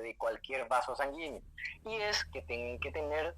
de cualquier vaso sanguíneo. Y es que tienen que tener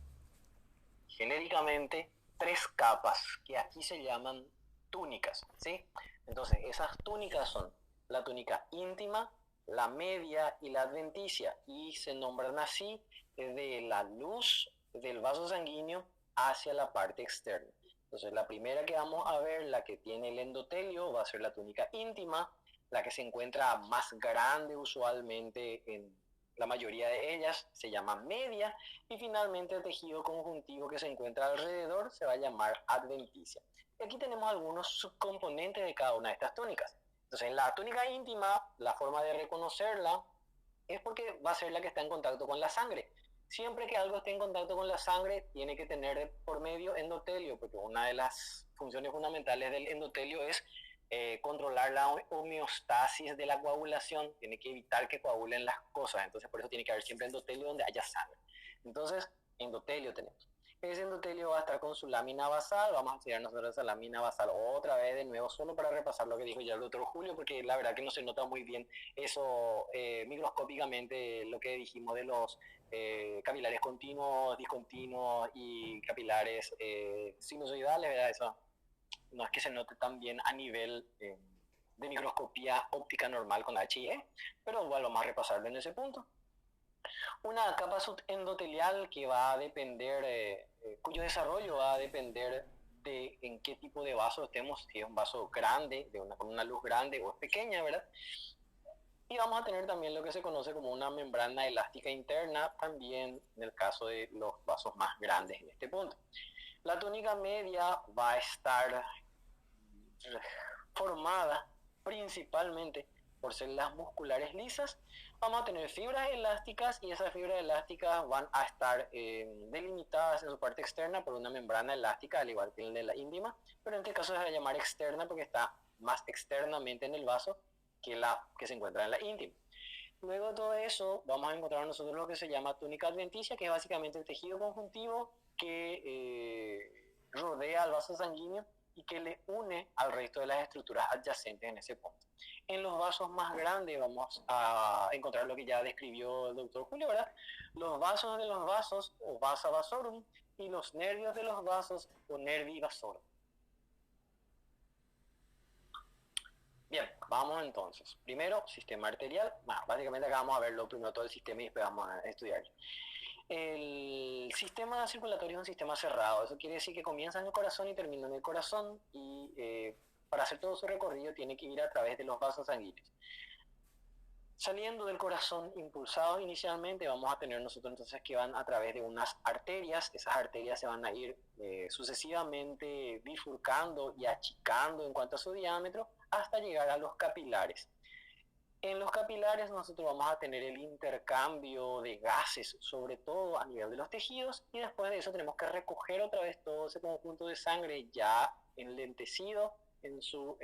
genéricamente tres capas que aquí se llaman túnicas, ¿sí? Entonces, esas túnicas son la túnica íntima, la media y la adventicia, y se nombran así de la luz del vaso sanguíneo hacia la parte externa. Entonces, la primera que vamos a ver, la que tiene el endotelio, va a ser la túnica íntima, la que se encuentra más grande usualmente en la mayoría de ellas, se llama media, y finalmente el tejido conjuntivo que se encuentra alrededor se va a llamar adventicia. Y aquí tenemos algunos subcomponentes de cada una de estas túnicas. Entonces, en la túnica íntima, la forma de reconocerla es porque va a ser la que está en contacto con la sangre. Siempre que algo esté en contacto con la sangre, tiene que tener por medio endotelio, porque una de las funciones fundamentales del endotelio es controlar la homeostasis de la coagulación, tiene que evitar que coagulen las cosas, entonces por eso tiene que haber siempre endotelio donde haya sangre. Entonces, endotelio tenemos. Ese endotelio va a estar con su lámina basal, vamos a estudiar nosotros esa lámina basal otra vez de nuevo, solo para repasar lo que dijo ya el doctor Julio, porque la verdad que no se nota muy bien eso microscópicamente, lo que dijimos de los capilares continuos, discontinuos y capilares sinusoidales, ¿verdad? Eso no es que se note tan bien a nivel de microscopía óptica normal con HIE, pero igual vamos a repasarlo en ese punto. Una capa subendotelial que va a depender, cuyo desarrollo va a depender de en qué tipo de vaso estemos, si es un vaso grande, con una luz grande o es pequeña, ¿verdad? Y vamos a tener también lo que se conoce como una membrana elástica interna, también en el caso de los vasos más grandes en este punto. La túnica media va a estar formada principalmente por células musculares lisas. Vamos a tener fibras elásticas y esas fibras elásticas van a estar delimitadas en su parte externa por una membrana elástica, al igual que el de la íntima, pero en este caso se va a llamar externa porque está más externamente en el vaso que la que se encuentra en la íntima. Luego de todo eso, vamos a encontrar nosotros lo que se llama túnica adventicia, que es básicamente el tejido conjuntivo que rodea al vaso sanguíneo y que le une al resto de las estructuras adyacentes en ese punto. En los vasos más grandes vamos a encontrar lo que ya describió el doctor Julio, ¿verdad? Los vasos de los vasos, o vasa vasorum, y los nervios de los vasos, o nervi vasorum. Bien, vamos entonces. Primero, sistema arterial. Bueno, básicamente acá vamos a verlo primero todo el sistema y después vamos a estudiar. El sistema circulatorio es un sistema cerrado. Eso quiere decir que comienza en el corazón y termina en el corazón y para hacer todo su recorrido tiene que ir a través de los vasos sanguíneos. Saliendo del corazón impulsados inicialmente, vamos a tener nosotros entonces que van a través de unas arterias. Esas arterias se van a ir sucesivamente bifurcando y achicando en cuanto a su diámetro hasta llegar a los capilares. En los capilares nosotros vamos a tener el intercambio de gases, sobre todo a nivel de los tejidos, y después de eso tenemos que recoger otra vez todo ese conjunto de sangre ya enlentecido en su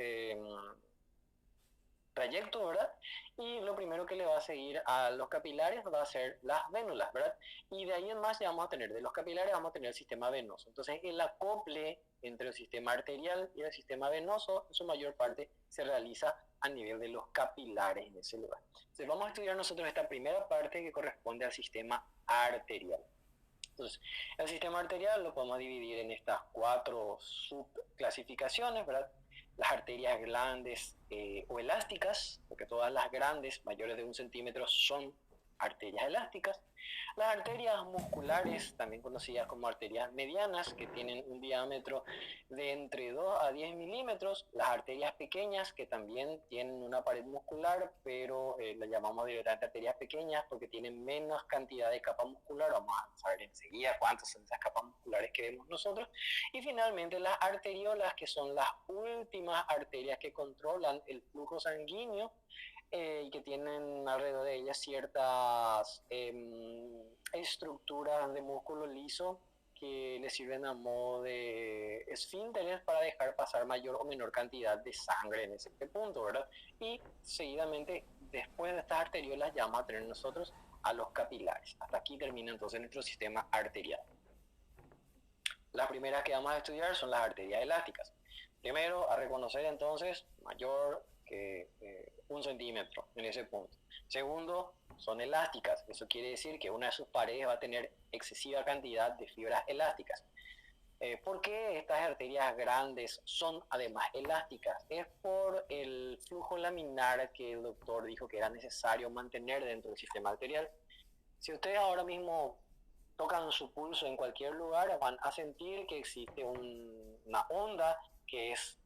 trayecto, ¿verdad? Y lo primero que le va a seguir a los capilares va a ser las vénulas, ¿verdad? Y de ahí en más ya vamos a tener, de los capilares vamos a tener el sistema venoso. Entonces el acople entre el sistema arterial y el sistema venoso en su mayor parte se realiza a nivel de los capilares en ese lugar. Entonces vamos a estudiar nosotros esta primera parte que corresponde al sistema arterial. Entonces, el sistema arterial lo podemos dividir en estas 4 subclasificaciones, ¿verdad? Las arterias grandes o elásticas, porque todas las grandes, mayores de 1 centímetro, son arterias elásticas. Las arterias musculares, también conocidas como arterias medianas, que tienen un diámetro de entre 2 a 10 milímetros. Las arterias pequeñas, que también tienen una pared muscular, pero las llamamos directamente arterias pequeñas porque tienen menos cantidad de capa muscular. Vamos a saber enseguida cuántas son esas capas musculares que vemos nosotros. Y finalmente las arteriolas, que son las últimas arterias que controlan el flujo sanguíneo y que tienen alrededor de ellas ciertas estructuras de músculo liso que le sirven a modo de esfínteres para dejar pasar mayor o menor cantidad de sangre en ese punto, ¿verdad? Y seguidamente, después de estas arteriolas, ya vamos a tener nosotros a los capilares. Hasta aquí termina entonces nuestro sistema arterial. Las primeras que vamos a estudiar son las arterias elásticas. Primero, a reconocer entonces mayor que 1 centímetro en ese punto. Segundo, son elásticas. Eso quiere decir que una de sus paredes va a tener excesiva cantidad de fibras elásticas. ¿Por qué estas arterias grandes son además elásticas? Es por el flujo laminar que el doctor dijo que era necesario mantener dentro del sistema arterial. Si ustedes ahora mismo tocan su pulso en cualquier lugar, van a sentir que existe una onda que es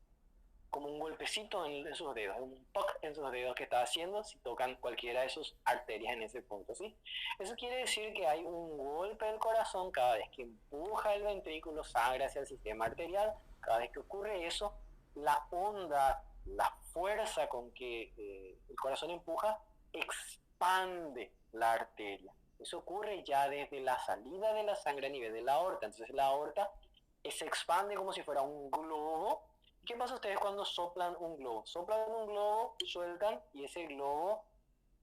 como un golpecito en sus dedos, un toque en sus dedos que está haciendo si tocan cualquiera de sus arterias en ese punto, ¿sí? Eso quiere decir que hay un golpe del corazón cada vez que empuja el ventrículo sangre hacia el sistema arterial. Cada vez que ocurre eso, la onda, la fuerza con que el corazón empuja, expande la arteria. Eso ocurre ya desde la salida de la sangre a nivel de la aorta. Entonces la aorta se expande como si fuera un globo. ¿Qué pasa ustedes cuando soplan un globo? Soplan un globo, sueltan y ese globo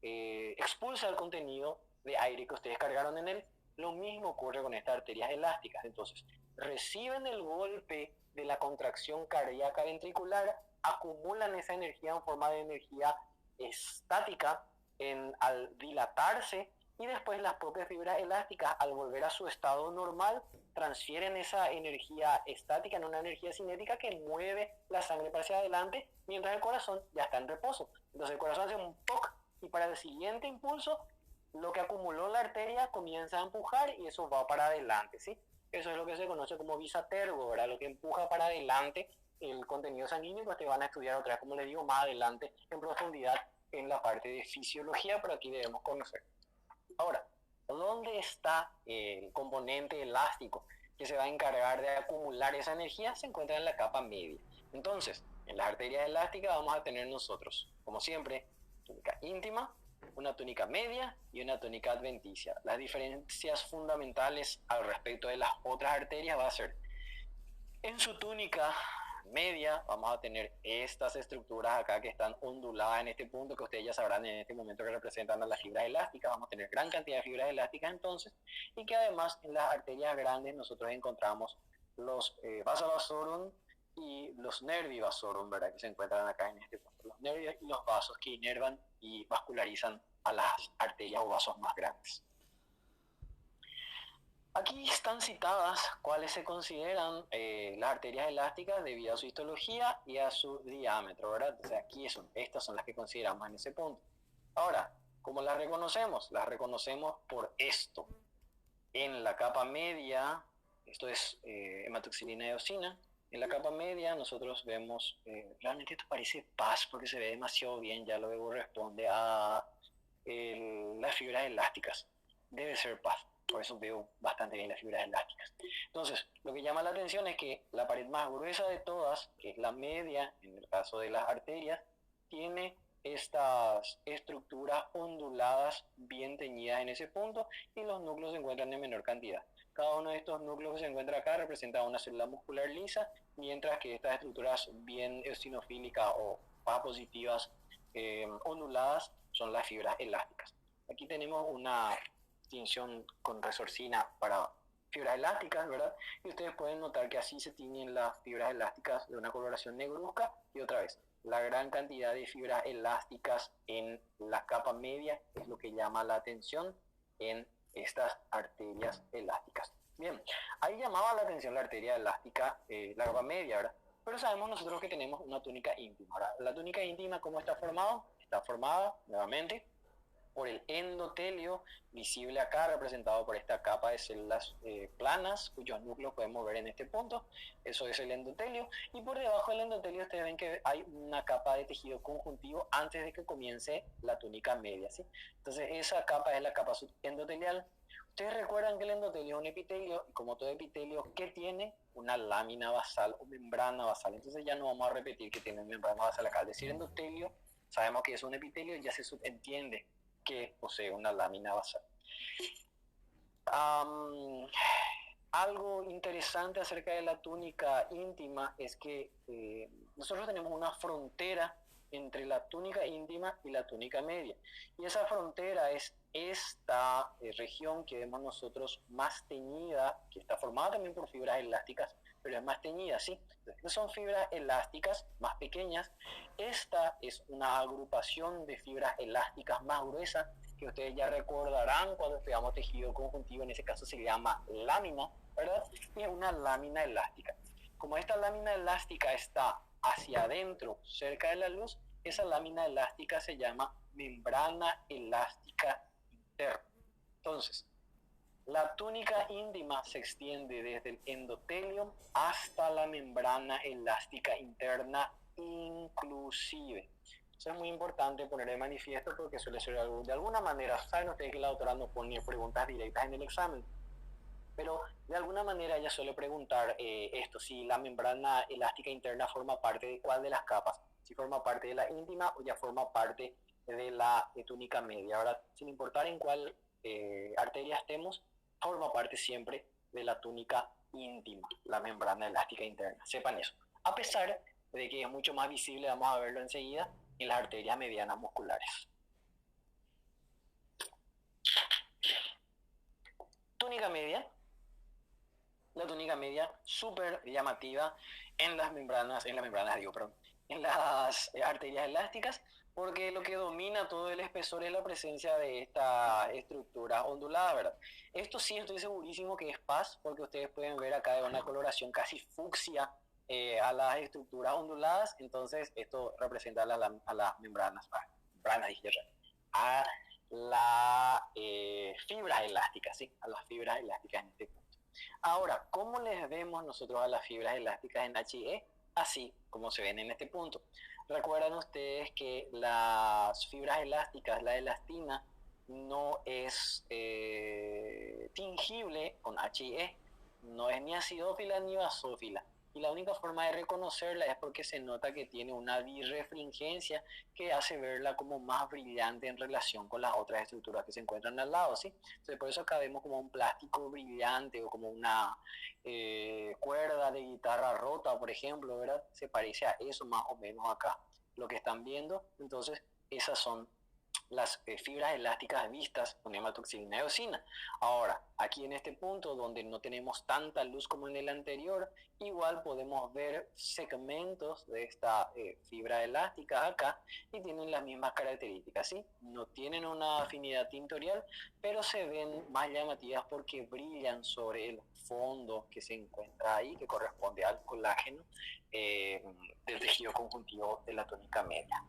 expulsa el contenido de aire que ustedes cargaron en él. Lo mismo ocurre con estas arterias elásticas. Entonces, reciben el golpe de la contracción cardíaca ventricular, acumulan esa energía en forma de energía estática al dilatarse, y después las propias fibras elásticas, al volver a su estado normal, transfieren esa energía estática en una energía cinética que mueve la sangre para hacia adelante, mientras el corazón ya está en reposo. Entonces el corazón hace un POC y para el siguiente impulso, lo que acumuló la arteria comienza a empujar y eso va para adelante, ¿sí? Eso es lo que se conoce como bisatergo, ¿verdad? Lo que empuja para adelante el contenido sanguíneo, pues te van a estudiar otra vez, como les digo, más adelante en profundidad en la parte de fisiología, pero aquí debemos conocer. Ahora, ¿dónde está el componente elástico que se va a encargar de acumular esa energía? Se encuentra en la capa media. Entonces, en las arterias elásticas vamos a tener nosotros, como siempre, túnica íntima, una túnica media y una túnica adventicia. Las diferencias fundamentales al respecto de las otras arterias va a ser, en su túnica media vamos a tener estas estructuras acá que están onduladas en este punto, que ustedes ya sabrán en este momento que representan a las fibras elásticas. Vamos a tener gran cantidad de fibras elásticas entonces, y que además en las arterias grandes nosotros encontramos los vasa vasorum y los nervi vasorum, ¿verdad? Que se encuentran acá en este punto. Los nervios y los vasos que inervan y vascularizan a las arterias o vasos más grandes. Aquí están citadas cuáles se consideran las arterias elásticas debido a su histología y a su diámetro, ¿verdad? O sea, aquí estas son las que consideramos en ese punto. Ahora, ¿cómo las reconocemos? Las reconocemos por esto. En la capa media, esto es hematoxilina eosina, en la capa media nosotros vemos, realmente esto parece paz porque se ve demasiado bien, ya luego responde a las fibras elásticas. Debe ser paz. Por eso veo bastante bien las fibras elásticas. Entonces, lo que llama la atención es que la pared más gruesa de todas, que es la media, en el caso de las arterias, tiene estas estructuras onduladas bien teñidas en ese punto, y los núcleos se encuentran en menor cantidad. Cada uno de estos núcleos que se encuentra acá representa una célula muscular lisa, mientras que estas estructuras bien eosinofílicas o positivas onduladas son las fibras elásticas. Aquí tenemos una tinción con resorcina para fibras elásticas, ¿verdad? Y ustedes pueden notar que así se tiñen las fibras elásticas de una coloración negruzca. Y otra vez, la gran cantidad de fibras elásticas en la capa media es lo que llama la atención en estas arterias elásticas. Bien, ahí llamaba la atención la arteria elástica, la capa media, ¿verdad? Pero sabemos nosotros que tenemos una túnica íntima, ¿verdad? La túnica íntima, ¿cómo está formada? Está formada, nuevamente, por el endotelio, visible acá, representado por esta capa de células planas, cuyos núcleos podemos ver en este punto. Eso es el endotelio. Y por debajo del endotelio ustedes ven que hay una capa de tejido conjuntivo antes de que comience la túnica media, ¿sí? Entonces esa capa es la capa endotelial. Ustedes recuerdan que el endotelio es un epitelio, y como todo epitelio, ¿qué tiene? Una lámina basal o membrana basal. Entonces ya no vamos a repetir que tiene membrana basal acá. Al decir endotelio, sabemos que es un epitelio y ya se subentiende que posee una lámina basal. Algo interesante acerca de la túnica íntima es que nosotros tenemos una frontera entre la túnica íntima y la túnica media. Y esa frontera es esta región que vemos nosotros más teñida, que está formada también por fibras elásticas, pero es más teñida, ¿sí? Entonces, son fibras elásticas más pequeñas. Esta es una agrupación de fibras elásticas más gruesas que que ustedes ya recordarán cuando estudiamos tejido conjuntivo, en ese caso se llama lámina, ¿verdad? Y es una lámina elástica. Como esta lámina elástica está hacia adentro, cerca de la luz, esa lámina elástica se llama membrana elástica interna. Entonces, la túnica íntima se extiende desde el endotelio hasta la membrana elástica interna inclusive. Eso es muy importante poner de manifiesto porque suele ser algo, de alguna manera, saben ustedes que la doctora no pone preguntas directas en el examen, pero de alguna manera ella suele preguntar esto, si la membrana elástica interna forma parte de cuál de las capas, si forma parte de la íntima o ya forma parte de la túnica media, ¿verdad? Sin importar en cuál arteria estemos, forma parte siempre de la túnica íntima, la membrana elástica interna. Sepan eso. A pesar de que es mucho más visible, vamos a verlo enseguida, en las arterias medianas musculares. Túnica media. La túnica media súper llamativa en las membranas, en las arterias elásticas, porque lo que domina todo el espesor es la presencia de esta estructura ondulada, ¿verdad? Esto sí estoy segurísimo que es paz, porque ustedes pueden ver acá de una coloración casi fucsia a las estructuras onduladas, entonces esto representa a las membranas, a las fibras elásticas, ¿sí? A las fibras elásticas en este punto. Ahora, ¿cómo les vemos nosotros a las fibras elásticas en HIE? Así como se ven en este punto. Recuerdan ustedes que las fibras elásticas, la elastina, no es tingible con HIE, no es ni acidófila ni basófila. Y la única forma de reconocerla es porque se nota que tiene una birrefringencia que hace verla como más brillante en relación con las otras estructuras que se encuentran al lado, ¿sí? Entonces, por eso acá vemos como un plástico brillante o como una cuerda de guitarra rota, por ejemplo, ¿verdad? Se parece a eso más o menos acá. Lo que están viendo, entonces, esas son las fibras elásticas vistas con hematoxilina y eosina. Ahora, aquí en este punto donde no tenemos tanta luz como en el anterior, igual podemos ver segmentos de esta fibra elástica acá y tienen las mismas características, ¿sí? No tienen una afinidad tintorial, pero se ven más llamativas porque brillan sobre el fondo que se encuentra ahí, que corresponde al colágeno del tejido conjuntivo de la túnica media.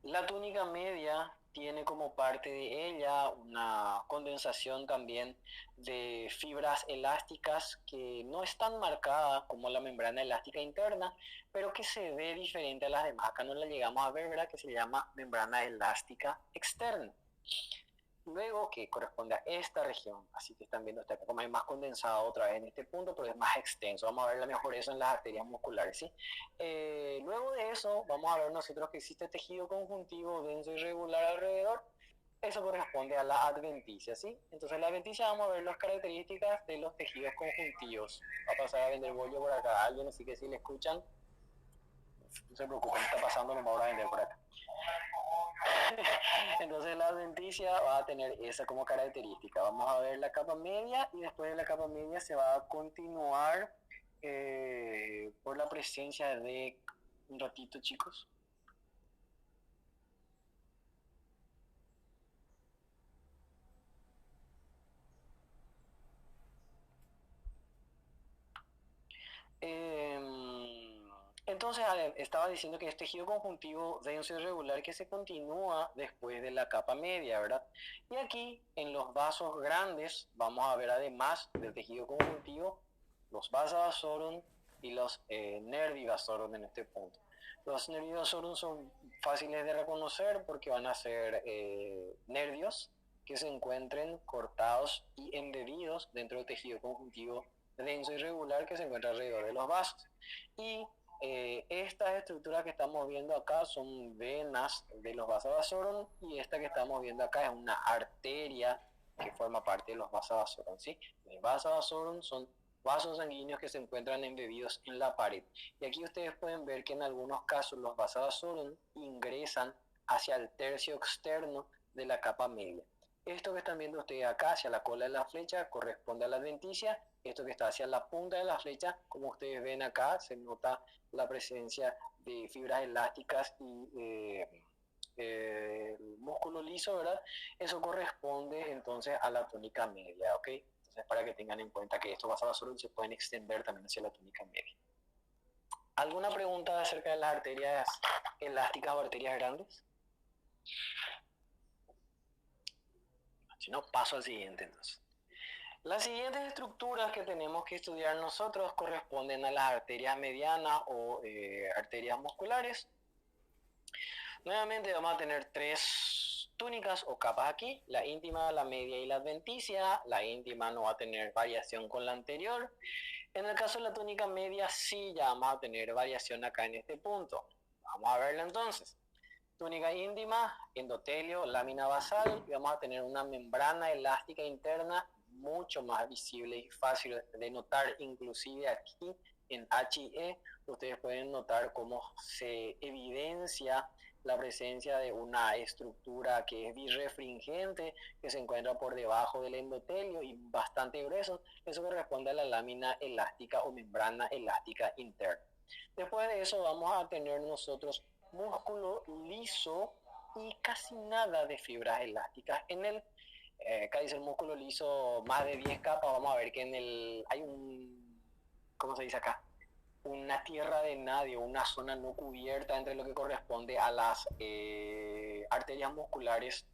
La túnica media tiene como parte de ella una condensación también de fibras elásticas que no es tan marcada como la membrana elástica interna, pero que se ve diferente a las demás. Acá no la llegamos a ver, ¿verdad? Que se llama membrana elástica externa. Luego, que corresponde a esta región, así que están viendo está como es más condensado otra vez en este punto, pero es más extenso. Vamos a ver mejor eso en las arterias musculares, ¿sí? Luego de eso, vamos a ver nosotros que existe tejido conjuntivo denso y regular alrededor. Eso corresponde a la adventicia, ¿sí? Entonces, la adventicia vamos a ver las características de los tejidos conjuntivos. Va a pasar a vender bollo por acá a alguien, así que si le escuchan, no se preocupen, está pasando, no me voy a vender por acá. Entonces la adventicia va a tener esa como característica. Vamos a ver la capa media y después de la capa media se va a continuar por la presencia de... Un ratito, chicos. Entonces, estaba diciendo que es tejido conjuntivo denso y regular que se continúa después de la capa media, ¿verdad? Y aquí, en los vasos grandes, vamos a ver además del tejido conjuntivo, los vasa vasorum y los nervi vasorum en este punto. Los nervi vasorum son fáciles de reconocer porque van a ser nervios que se encuentren cortados y embebidos dentro del tejido conjuntivo denso y regular que se encuentra alrededor de los vasos. Y estas estructuras que estamos viendo acá son venas de los vasa vasorum y esta que estamos viendo acá es una arteria que forma parte de los vasa vasorum, ¿sí? Los vasa vasorum son vasos sanguíneos que se encuentran embebidos en la pared. Y aquí ustedes pueden ver que en algunos casos los vasa vasorum ingresan hacia el tercio externo de la capa media. Esto que están viendo ustedes acá hacia la cola de la flecha corresponde a la adventicia. Esto que está hacia la punta de la flecha, como ustedes ven acá, se nota la presencia de fibras elásticas y el músculo liso, ¿verdad? Eso corresponde entonces a la túnica media, ¿ok? Entonces, para que tengan en cuenta que estos vasovasoros se pueden extender también hacia la túnica media. ¿Alguna pregunta acerca de las arterias elásticas o arterias grandes? Si no, paso al siguiente entonces. Las siguientes estructuras que tenemos que estudiar nosotros corresponden a las arterias medianas o arterias musculares. Nuevamente vamos a tener tres túnicas o capas aquí, la íntima, la media y la adventicia. La íntima no va a tener variación con la anterior. En el caso de la túnica media sí ya vamos a tener variación acá en este punto. Vamos a verla entonces. Túnica íntima, endotelio, lámina basal, y vamos a tener una membrana elástica interna mucho más visible y fácil de notar, inclusive aquí en HIE, ustedes pueden notar cómo se evidencia la presencia de una estructura que es birrefringente, que se encuentra por debajo del endotelio y bastante grueso. Eso corresponde a la lámina elástica o membrana elástica interna. Después de eso vamos a tener nosotros músculo liso y casi nada de fibras elásticas en él. Acá dice el músculo liso, más de 10 capas. Vamos a ver que en el hay un, ¿cómo se dice acá? Una tierra de nadie, una zona no cubierta entre lo que corresponde a las arterias musculares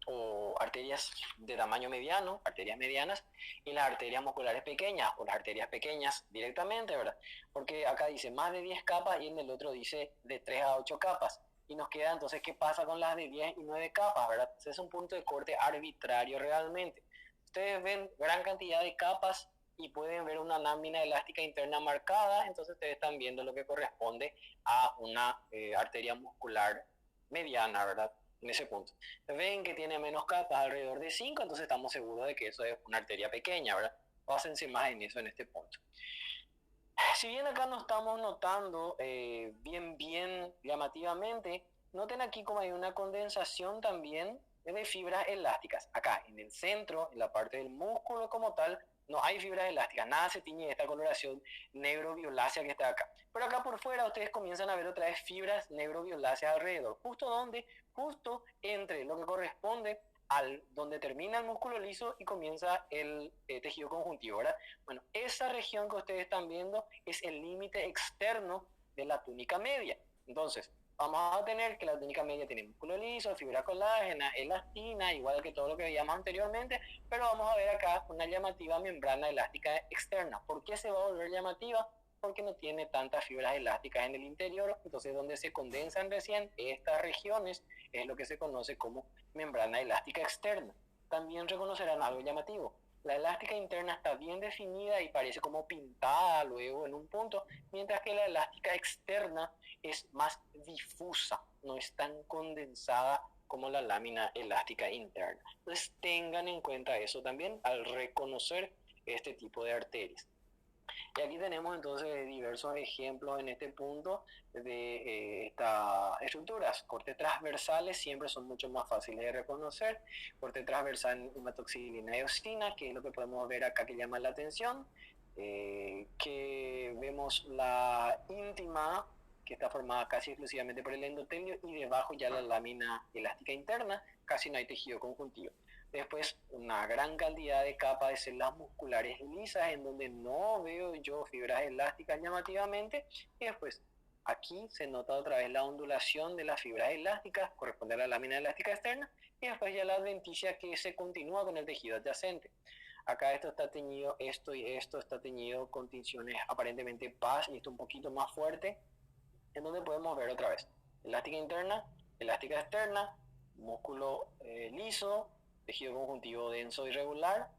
o arterias de tamaño mediano, arterias medianas, y las arterias musculares pequeñas, o las arterias pequeñas directamente, ¿verdad? Porque acá dice más de 10 capas y en el otro dice de 3 a 8 capas. Y nos queda entonces, ¿qué pasa con las de 10 y 9 capas, verdad? Ese es un punto de corte arbitrario realmente. Ustedes ven gran cantidad de capas y pueden ver una lámina elástica interna marcada, entonces ustedes están viendo lo que corresponde a una arteria muscular mediana, ¿verdad? En ese punto. Ven que tiene menos capas, alrededor de 5, entonces estamos seguros de que eso es una arteria pequeña, ¿verdad? Pásense más en eso en este punto. Si bien acá no estamos notando bien llamativamente, noten aquí como hay una condensación también de fibras elásticas. Acá en el centro, en la parte del músculo como tal, no hay fibras elásticas, nada se tiñe de esta coloración negro-violácea que está acá. Pero acá por fuera ustedes comienzan a ver otra vez fibras negro-violáceas alrededor. ¿Justo dónde? Justo entre lo que corresponde al donde termina el músculo liso y comienza el tejido conjuntivo, ¿verdad? Bueno, esa región que ustedes están viendo es el límite externo de la túnica media. Entonces, vamos a tener que la túnica media tiene músculo liso, fibra colágena, elastina, igual que todo lo que veíamos anteriormente, pero vamos a ver acá una llamativa membrana elástica externa. ¿Por qué se va a volver llamativa? Porque no tiene tantas fibras elásticas en el interior, entonces donde se condensan recién estas regiones es lo que se conoce como membrana elástica externa. También reconocerán algo llamativo. La elástica interna está bien definida y parece como pintada luego en un punto, mientras que la elástica externa es más difusa, no es tan condensada como la lámina elástica interna. Entonces tengan en cuenta eso también al reconocer este tipo de arterias. Y aquí tenemos entonces diversos ejemplos en este punto de estas estructuras. Cortes transversales siempre son mucho más fáciles de reconocer. Corte transversal en hematoxilina y eosina, que es lo que podemos ver acá que llama la atención. Que vemos la íntima, que está formada casi exclusivamente por el endotelio, y debajo ya la lámina elástica interna, casi no hay tejido conjuntivo. Después, una gran cantidad de capas de células musculares lisas en donde no veo yo fibras elásticas llamativamente. Y después, aquí se nota otra vez la ondulación de las fibras elásticas, corresponde a la lámina elástica externa. Y después ya la adventicia que se continúa con el tejido adyacente. Acá esto está teñido, esto y esto está teñido con tinciones aparentemente paz, y esto un poquito más fuerte, en donde podemos ver otra vez elástica interna, elástica externa, músculo liso, tejido conjuntivo denso irregular,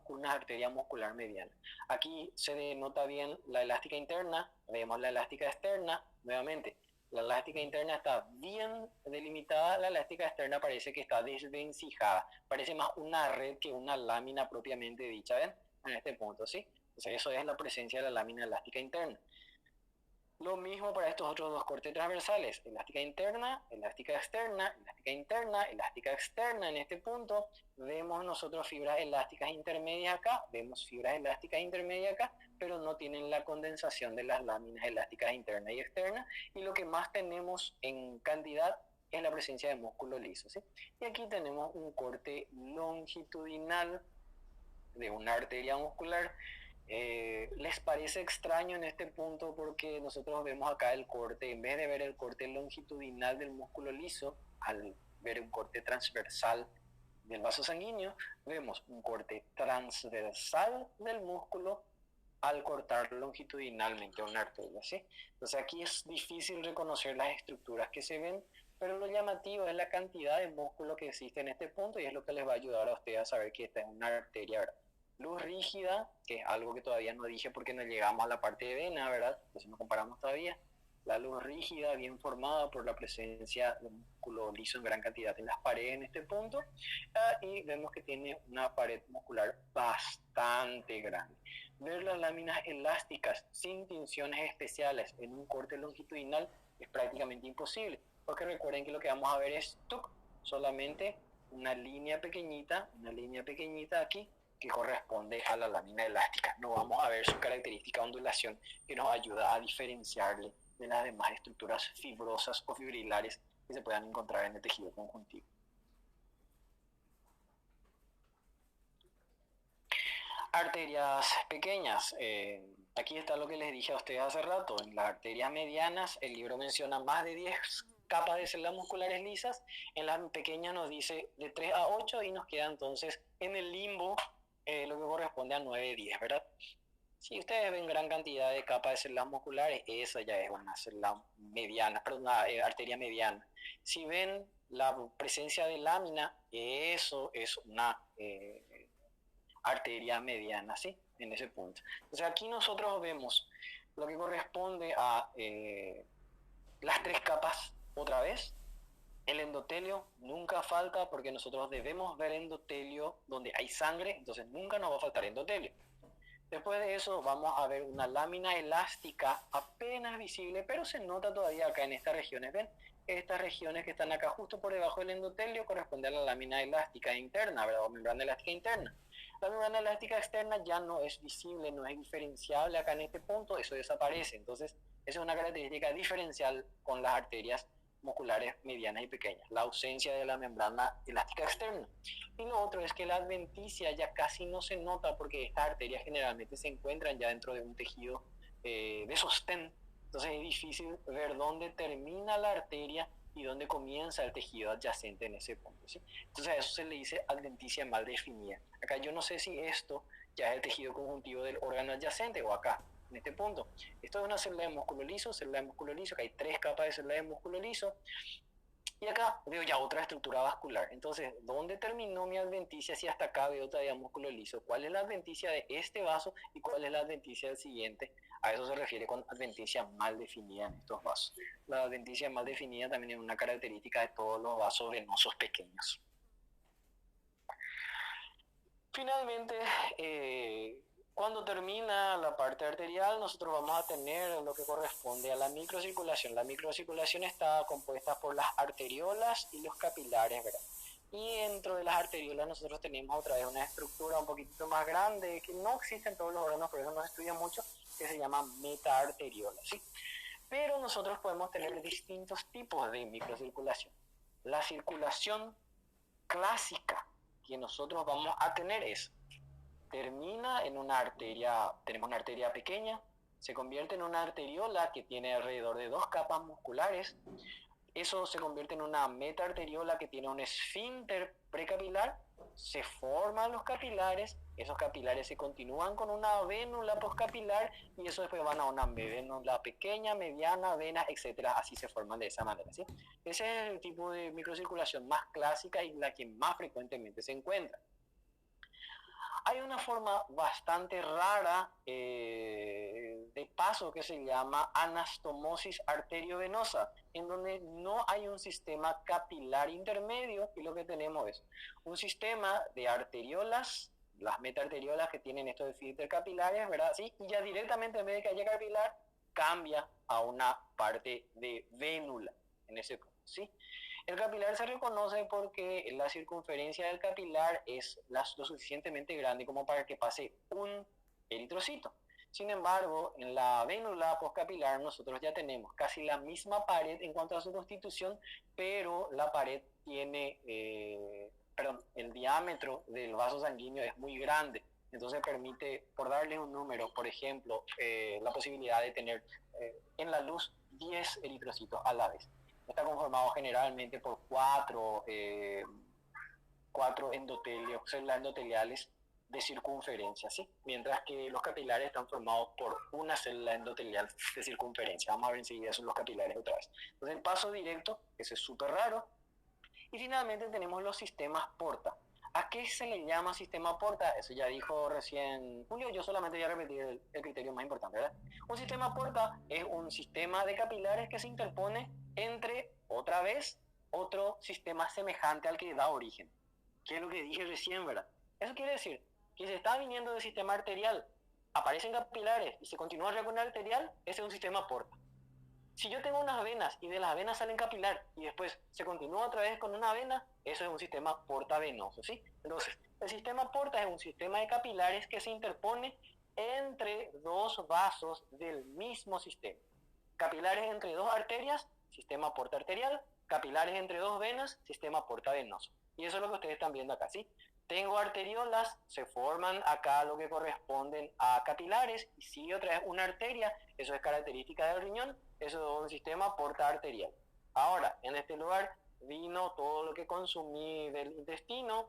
una arteria muscular mediana. Aquí se denota bien la elástica interna, vemos la elástica externa, nuevamente. La elástica interna está bien delimitada, la elástica externa parece que está desvencijada, parece más una red que una lámina propiamente dicha, ¿ven? En este punto, ¿sí? Entonces eso es la presencia de la lámina elástica interna. Lo mismo para estos otros dos cortes transversales, elástica interna, elástica externa, elástica interna, elástica externa. En este punto vemos nosotros fibras elásticas intermedias acá, vemos fibras elásticas intermedias acá, pero no tienen la condensación de las láminas elásticas internas y externas, y lo que más tenemos en cantidad es la presencia de músculo liso, ¿sí? Y aquí tenemos un corte longitudinal de una arteria muscular. ¿Les parece extraño en este punto? Porque nosotros vemos acá el corte, en vez de ver el corte longitudinal del músculo liso, al ver un corte transversal del vaso sanguíneo, vemos un corte transversal del músculo al cortar longitudinalmente una arteria, ¿sí? Entonces aquí es difícil reconocer las estructuras que se ven, pero lo llamativo es la cantidad de músculo que existe en este punto y es lo que les va a ayudar a ustedes a saber que esta es una arteria, ¿verdad? Luz rígida, que es algo que todavía no dije porque no llegamos a la parte de vena, ¿verdad? Entonces no comparamos todavía. La luz rígida, bien formada por la presencia de músculo liso en gran cantidad en las paredes en este punto, y vemos que tiene una pared muscular bastante grande. Ver las láminas elásticas sin tinciones especiales en un corte longitudinal es prácticamente imposible, porque recuerden que lo que vamos a ver es solamente una línea pequeñita aquí, que corresponde a la lámina elástica. No vamos a ver su característica ondulación que nos ayuda a diferenciarle de las demás estructuras fibrosas o fibrilares que se puedan encontrar en el tejido conjuntivo. Arterias pequeñas. Aquí está lo que les dije a ustedes hace rato. En las arterias medianas el libro menciona más de 10 capas de células musculares lisas. En las pequeñas nos dice de 3 a 8 y nos queda entonces en el limbo lo que corresponde a 9, 10, ¿verdad? Si ustedes ven gran cantidad de capas de células musculares, esa ya es una célula mediana, perdón, una arteria mediana. Si ven la presencia de lámina, eso es una arteria mediana, ¿sí? En ese punto. Entonces aquí nosotros vemos lo que corresponde a las 3 capas otra vez. El endotelio nunca falta porque nosotros debemos ver endotelio donde hay sangre, entonces nunca nos va a faltar endotelio. Después de eso vamos a ver una lámina elástica apenas visible, pero se nota todavía acá en estas regiones. ¿Ven? Estas regiones que están acá justo por debajo del endotelio corresponde a la lámina elástica interna, ¿verdad? O membrana elástica interna. La membrana elástica externa ya no es visible, no es diferenciable acá en este punto, eso desaparece. Entonces, esa es una característica diferencial con las arterias musculares medianas y pequeñas, la ausencia de la membrana elástica externa. Y lo otro es que la adventicia ya casi no se nota porque estas arterias generalmente se encuentran ya dentro de un tejido de sostén. Entonces es difícil ver dónde termina la arteria y dónde comienza el tejido adyacente en ese punto, ¿sí? Entonces a eso se le dice adventicia mal definida. Acá yo no sé si esto ya es el tejido conjuntivo del órgano adyacente o acá, en este punto. Esto es una célula de músculo liso, que hay 3 capas de célula de músculo liso. Y acá veo ya otra estructura vascular. Entonces, ¿dónde terminó mi adventicia si hasta acá veo todavía músculo liso? ¿Cuál es la adventicia de este vaso y cuál es la adventicia del siguiente? A eso se refiere con adventicia mal definida en estos vasos. La adventicia mal definida también es una característica de todos los vasos venosos pequeños. Finalmente, cuando termina la parte arterial, nosotros vamos a tener lo que corresponde a la microcirculación. La microcirculación está compuesta por las arteriolas y los capilares, ¿verdad? Y dentro de las arteriolas nosotros tenemos otra vez una estructura un poquito más grande, que no existe en todos los órganos, por eso no se estudia mucho, que se llama metaarteriola, ¿sí? Pero nosotros podemos tener distintos tipos de microcirculación. La circulación clásica que nosotros vamos a tener termina en una arteria, tenemos una arteria pequeña, se convierte en una arteriola que tiene alrededor de 2 capas musculares, eso se convierte en una metaarteriola que tiene un esfínter precapilar, se forman los capilares, esos capilares se continúan con una vénula postcapilar y eso después van a una vénula pequeña, mediana, vena, etcétera, así se forman de esa manera, ¿sí? Ese es el tipo de microcirculación más clásica y la que más frecuentemente se encuentra. Hay una forma bastante rara de paso que se llama anastomosis arteriovenosa, en donde no hay un sistema capilar intermedio y lo que tenemos es un sistema de arteriolas, las metaarteriolas que tienen estos esfínteres capilares, ¿verdad? ¿Sí? Y ya directamente en vez de que haya capilar, cambia a una parte de vénula en ese punto, ¿sí? El capilar se reconoce porque la circunferencia del capilar es lo suficientemente grande como para que pase un eritrocito. Sin embargo, en la vénula postcapilar nosotros ya tenemos casi la misma pared en cuanto a su constitución, pero la pared tiene, perdón, el diámetro del vaso sanguíneo es muy grande. Entonces permite, por darle un número, por ejemplo, la posibilidad de tener en la luz 10 eritrocitos a la vez. Está conformado generalmente por cuatro endotelios, células endoteliales de circunferencia, ¿sí? Mientras que los capilares están formados por una célula endotelial de circunferencia. Vamos a ver enseguida esos los capilares otra vez. Entonces el paso directo, ese es súper raro. Y finalmente tenemos los sistemas porta. ¿A qué se le llama sistema porta? Eso ya dijo recién Julio, yo solamente voy a repetir el criterio más importante, ¿verdad? Un sistema porta es un sistema de capilares que se interpone entre, otra vez, otro sistema semejante al que da origen. ¿Qué es lo que dije recién, verdad? Eso quiere decir que si está viniendo del sistema arterial, aparecen capilares y se continúa con el arterial, ese es un sistema porta. Si yo tengo unas venas y de las venas salen capilar y después se continúa otra vez con una vena, eso es un sistema portavenoso, ¿sí? Entonces, el sistema porta es un sistema de capilares que se interpone entre dos vasos del mismo sistema. Capilares entre dos arterias, sistema porta arterial. Capilares entre dos venas, sistema portavenoso. Y eso es lo que ustedes están viendo acá, ¿sí? Tengo arteriolas, se forman acá lo que corresponden a capilares, y sigue otra vez una arteria, eso es característica del riñón, eso es un sistema porta arterial. Ahora, en este lugar vino todo lo que consumí del intestino,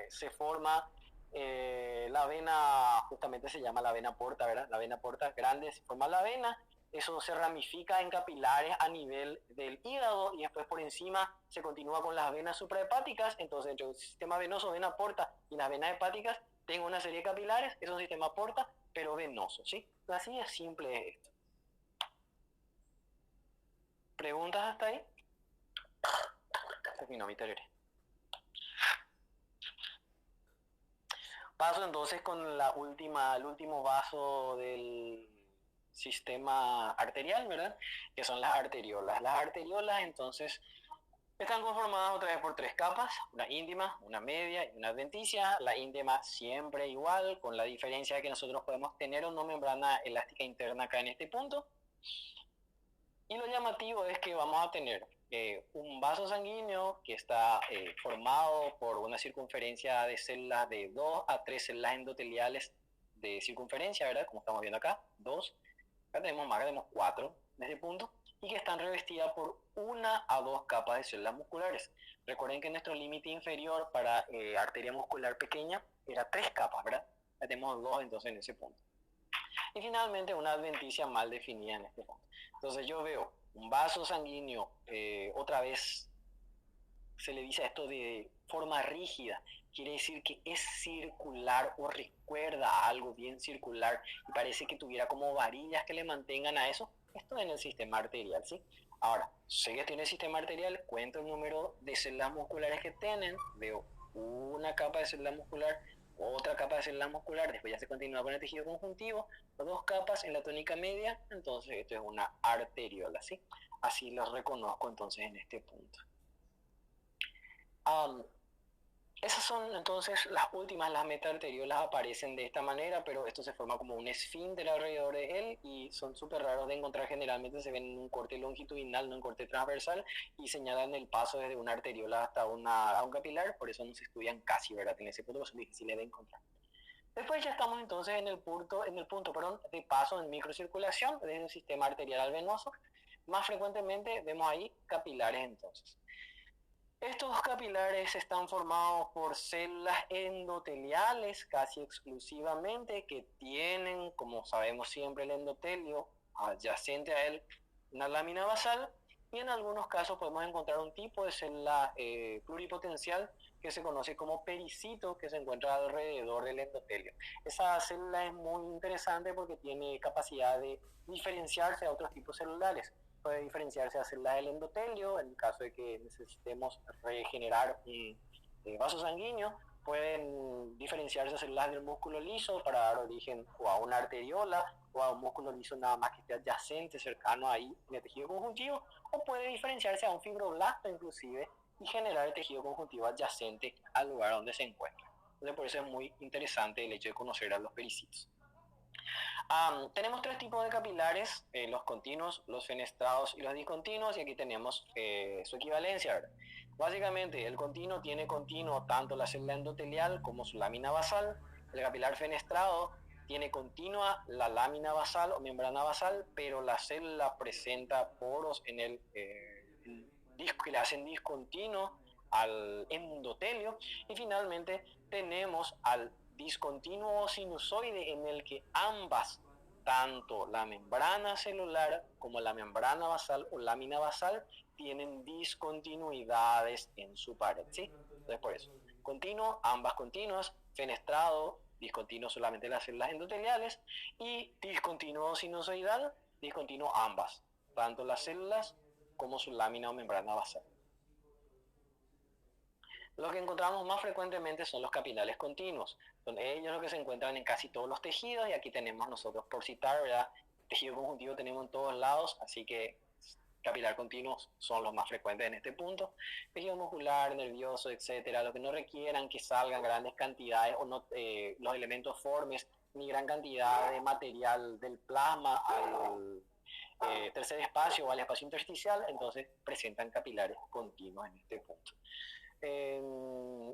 se forma la vena, justamente se llama la vena porta, ¿verdad? La vena porta grande, se forma la vena, eso se ramifica en capilares a nivel del hígado y después por encima se continúa con las venas suprahepáticas. Entonces, entre el sistema venoso, vena porta y las venas hepáticas, tengo una serie de capilares, es un sistema porta, pero venoso, ¿sí? Así es simple es esto. ¿Preguntas hasta ahí? Terminó mi tereré. Paso entonces con el último vaso del sistema arterial, ¿verdad? Que son las arteriolas. Las arteriolas entonces están conformadas otra vez por tres capas, una íntima, una media y una adventicia. La íntima siempre igual, con la diferencia de que nosotros podemos tener una membrana elástica interna acá en este punto. Y lo llamativo es que vamos a tener un vaso sanguíneo que está formado por una circunferencia de células de 2 a 3 células endoteliales de circunferencia, ¿verdad? Como estamos viendo acá, 2. Acá tenemos más, acá tenemos 4 en este punto, y que están revestidas por una a dos capas de células musculares. Recuerden que nuestro límite inferior para arteria muscular pequeña era 3 capas, ¿verdad? Acá tenemos 2 entonces en ese punto. Y finalmente una adventicia mal definida en este punto. Entonces yo veo un vaso sanguíneo, otra vez se le dice esto de forma rígida, quiere decir que es circular o recuerda a algo bien circular y parece que tuviera como varillas que le mantengan a eso. Esto en el sistema arterial, ¿sí? Ahora, sé que tiene el sistema arterial, cuento el número de células musculares que tienen, veo una capa de célula muscular, otra capa de célula muscular, después ya se continúa con el tejido conjuntivo, dos capas en la tónica media, entonces esto es una arteriola, ¿sí? Así los reconozco entonces en este punto. Esas son entonces las últimas, las metaarteriolas aparecen de esta manera, pero esto se forma como un esfínter alrededor de él y son súper raros de encontrar, generalmente se ven en un corte longitudinal, no en corte transversal, y señalan el paso desde una arteriola hasta a un capilar, por eso no se estudian casi, ¿verdad? En ese punto son difíciles de encontrar. Después ya estamos entonces en el punto de paso en microcirculación desde el sistema arterial al venoso. Más frecuentemente vemos ahí capilares entonces. Estos capilares están formados por células endoteliales casi exclusivamente que tienen, como sabemos siempre, el endotelio adyacente a él una lámina basal, y en algunos casos podemos encontrar un tipo de célula pluripotencial que se conoce como pericito, que se encuentra alrededor del endotelio. Esa célula es muy interesante porque tiene capacidad de diferenciarse a otros tipos celulares. Puede diferenciarse a células del endotelio, en el caso de que necesitemos regenerar un vaso sanguíneo. Pueden diferenciarse a células del músculo liso para dar origen o a una arteriola o a un músculo liso nada más que esté adyacente, cercano ahí en el tejido conjuntivo, o puede diferenciarse a un fibroblasto inclusive y generar el tejido conjuntivo adyacente al lugar donde se encuentra. Entonces por eso es muy interesante el hecho de conocer a los pericitos. Tenemos tres tipos de capilares, los continuos, los fenestrados y los discontinuos, y aquí tenemos su equivalencia, ¿verdad? Básicamente, el continuo tiene continuo tanto la célula endotelial como su lámina basal. El capilar fenestrado tiene continua la lámina basal o membrana basal, pero la célula presenta poros en el disco que le hacen discontinuo al endotelio. Y finalmente tenemos al discontinuo sinusoide, en el que ambas, tanto la membrana celular como la membrana basal o lámina basal, tienen discontinuidades en su pared, ¿sí? Entonces, por eso, continuo, ambas continuas, fenestrado, discontinuo solamente las células endoteliales, y discontinuo sinusoidal, discontinuo ambas, tanto las células como su lámina o membrana basal. Lo que encontramos más frecuentemente son los capilares continuos. Son ellos los que se encuentran en casi todos los tejidos, y aquí tenemos nosotros, por citar, ¿verdad? Tejido conjuntivo tenemos en todos lados, así que capilar continuos son los más frecuentes en este punto. Tejido muscular, nervioso, etcétera, lo que no requieran que salgan grandes cantidades o no, los elementos formes ni gran cantidad de material del plasma al tercer espacio o al espacio intersticial, entonces presentan capilares continuos en este punto.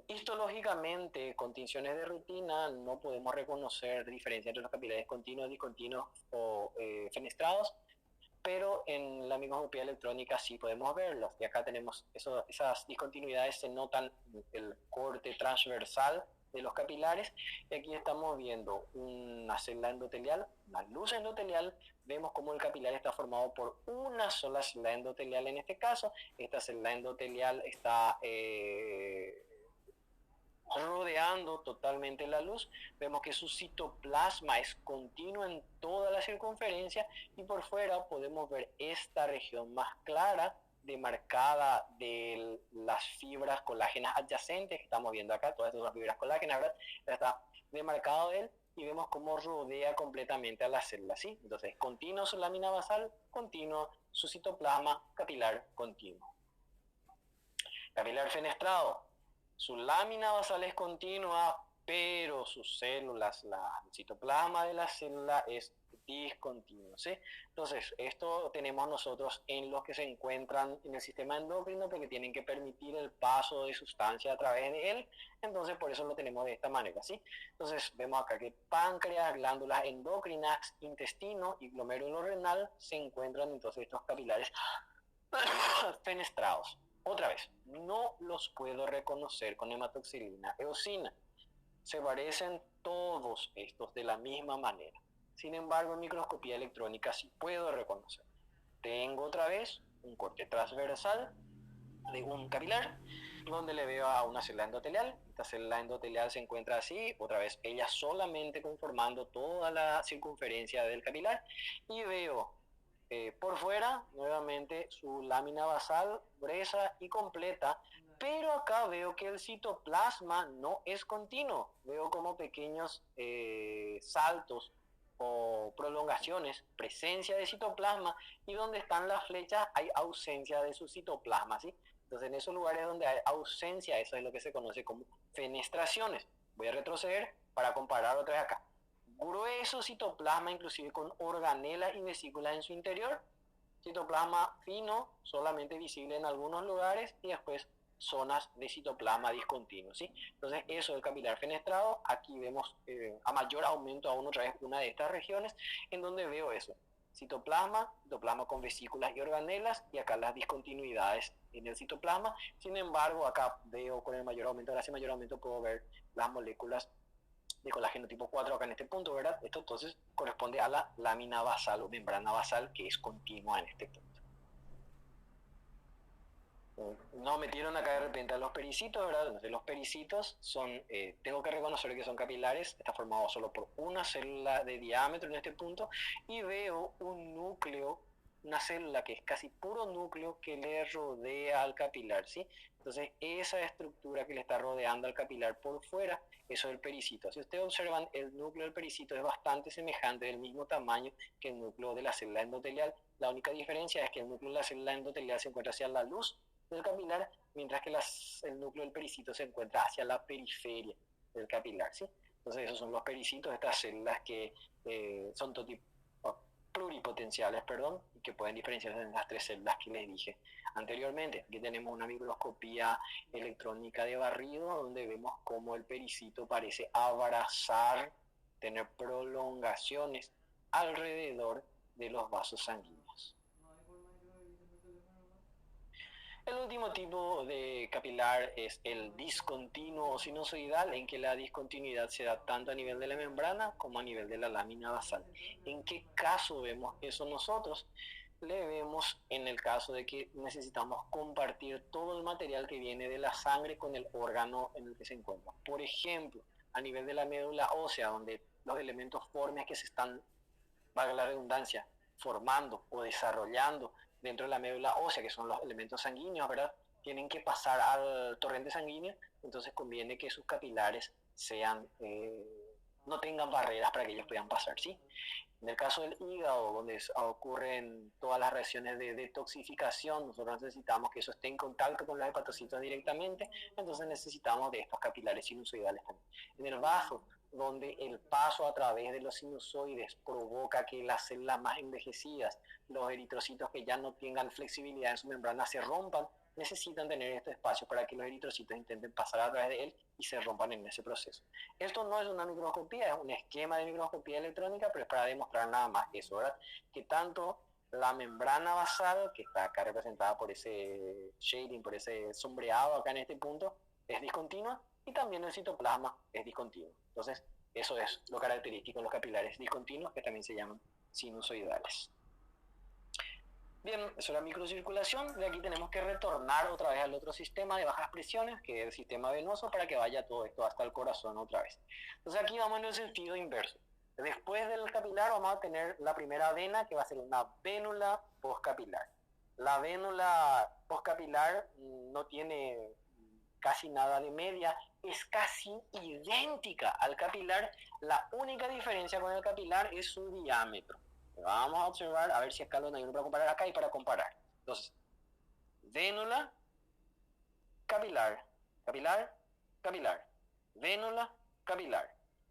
Histológicamente, con tinciones de rutina, no podemos reconocer diferencia entre los capilares continuos, discontinuos o fenestrados, pero en la microscopía electrónica sí podemos verlos. Y acá tenemos esas discontinuidades, se notan el corte transversal de los capilares, y aquí estamos viendo una célula endotelial, una luz endotelial. Vemos cómo el capilar está formado por una sola célula endotelial en este caso. Esta célula endotelial está rodeando totalmente la luz. Vemos que su citoplasma es continuo en toda la circunferencia, y por fuera podemos ver esta región más clara demarcada de las fibras colágenas adyacentes que estamos viendo acá. Todas estas son fibras colágenas, ¿verdad? Está demarcado él, y vemos cómo rodea completamente a la célula, ¿sí? Entonces, continuo su lámina basal, continuo su citoplasma, capilar continuo. Capilar fenestrado, su lámina basal es continua, pero sus células, el citoplasma de la célula es discontinuo, ¿sí? Entonces, esto tenemos nosotros en los que se encuentran en el sistema endocrino, porque tienen que permitir el paso de sustancia a través de él. Entonces, por eso lo tenemos de esta manera, ¿sí? Entonces, vemos acá que páncreas, glándulas endocrinas, intestino y glomérulo renal se encuentran entonces estos capilares fenestrados. Otra vez, no los puedo reconocer con hematoxilina eosina. Se parecen todos estos de la misma manera. Sin embargo, en microscopía electrónica sí puedo reconocer. Tengo otra vez un corte transversal de un capilar, donde le veo a una célula endotelial. Esta célula endotelial se encuentra así, otra vez ella solamente conformando toda la circunferencia del capilar, y veo por fuera, nuevamente, su lámina basal gruesa y completa, pero acá veo que el citoplasma no es continuo. Veo como pequeños saltos o prolongaciones, presencia de citoplasma, y donde están las flechas hay ausencia de su citoplasma, ¿sí? Entonces, en esos lugares donde hay ausencia, eso es lo que se conoce como fenestraciones. Voy a retroceder para comparar otra vez acá. Grueso citoplasma, inclusive con organelas y vesículas en su interior. Citoplasma fino, solamente visible en algunos lugares, y después zonas de citoplasma discontinuo, ¿sí? Entonces, eso es el capilar fenestrado. Aquí vemos a mayor aumento aún otra vez una de estas regiones, en donde veo eso. Citoplasma con vesículas y organelas, y acá las discontinuidades en el citoplasma. Sin embargo, acá veo con el mayor aumento, gracias al mayor aumento puedo ver las moléculas de colágeno tipo 4 acá en este punto, ¿verdad? Esto entonces corresponde a la lámina basal o membrana basal, que es continua en este punto. Nos metieron acá de repente a los pericitos, ¿verdad? Entonces, los pericitos son, tengo que reconocer que son capilares, está formado solo por una célula de diámetro en este punto, y veo un núcleo, una célula que es casi puro núcleo que le rodea al capilar, ¿sí? Entonces, esa estructura que le está rodeando al capilar por fuera, eso es el pericito. Si ustedes observan, el núcleo del pericito es bastante semejante, del mismo tamaño que el núcleo de la célula endotelial. La única diferencia es que el núcleo de la célula endotelial se encuentra hacia la luz del capilar, mientras que el núcleo del pericito se encuentra hacia la periferia del capilar, ¿sí? Entonces, esos son los pericitos, estas células que son pluripotenciales, perdón, y que pueden diferenciarse en las tres células que les dije anteriormente. Aquí tenemos una microscopía electrónica de barrido, donde vemos cómo el pericito parece abrazar, tener prolongaciones alrededor de los vasos sanguíneos. El último tipo de capilar es el discontinuo o sinusoidal, en que la discontinuidad se da tanto a nivel de la membrana como a nivel de la lámina basal. ¿En qué caso vemos eso nosotros? Le vemos en el caso de que necesitamos compartir todo el material que viene de la sangre con el órgano en el que se encuentra. Por ejemplo, a nivel de la médula ósea, donde los elementos formes que se están, valga la redundancia, formando o desarrollando dentro de la médula ósea, que son los elementos sanguíneos, ¿verdad? Tienen que pasar al torrente sanguíneo, entonces conviene que sus capilares sean, no tengan barreras para que ellos puedan pasar, ¿sí? En el caso del hígado, donde ocurren todas las reacciones de detoxificación, nosotros necesitamos que eso esté en contacto con los hepatocitos directamente, entonces necesitamos de estos capilares sinusoidales también. En el vaso, donde el paso a través de los sinusoides provoca que las células más envejecidas, los eritrocitos que ya no tengan flexibilidad en su membrana, se rompan, necesitan tener este espacio para que los eritrocitos intenten pasar a través de él y se rompan en ese proceso. Esto no es una microscopía, es un esquema de microscopía electrónica, pero es para demostrar nada más eso, ¿verdad? Que tanto la membrana basal, que está acá representada por ese shading, por ese sombreado acá en este punto, es discontinua, y también el citoplasma es discontinuo. Entonces, eso es lo característico de los capilares discontinuos, que también se llaman sinusoidales. Bien, eso es la microcirculación. De aquí tenemos que retornar otra vez al otro sistema de bajas presiones, que es el sistema venoso, para que vaya todo esto hasta el corazón otra vez. Entonces aquí vamos en el sentido inverso. Después del capilar vamos a tener la primera vena, que va a ser una vénula postcapilar. La vénula postcapilar no tiene casi nada de media, es casi idéntica al capilar. La única diferencia con el capilar es su diámetro. Vamos a observar, a ver si acá lo hay uno para comparar acá y para comparar. Entonces, vénula, capilar, capilar, capilar, vénula, capilar.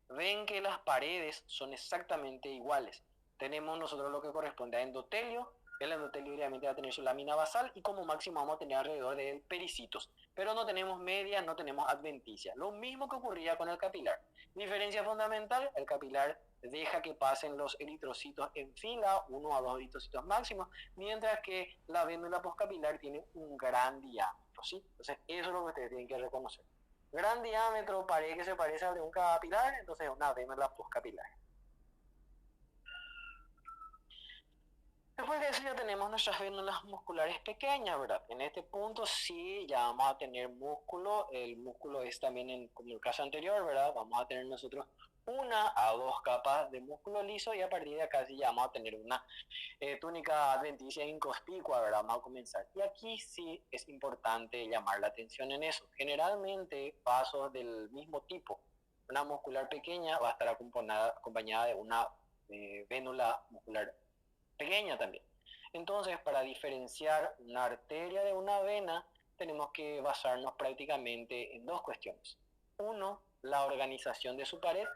Ven que las paredes son exactamente iguales. Tenemos nosotros lo que corresponde a endotelio. El endotelio obviamente va a tener su lámina basal y como máximo vamos a tener alrededor de él pericitos. Pero no tenemos media, no tenemos adventicia. Lo mismo que ocurría con el capilar. Diferencia fundamental, el capilar deja que pasen los eritrocitos en fila, 1 a 2 eritrocitos máximos, mientras que la vénula postcapilar tiene un gran diámetro, ¿sí? Entonces, eso es lo que ustedes tienen que reconocer. Gran diámetro, pared que se parece al de un capilar, entonces una vénula postcapilar. Después de eso ya tenemos nuestras vénulas musculares pequeñas, ¿verdad? En este punto sí ya vamos a tener músculo, el músculo es también como el caso anterior, ¿verdad? Vamos a tener nosotros 1 a 2 capas de músculo liso y a partir de acá sí ya vamos a tener una túnica adventicia inconspicua, ¿verdad? Vamos a comenzar. Y aquí sí es importante llamar la atención en eso. Generalmente pasos del mismo tipo, una muscular pequeña va a estar acompañada de una vénula muscular pequeña también. Entonces, para diferenciar una arteria de una vena, tenemos que basarnos prácticamente en dos cuestiones. 1, la organización de su pared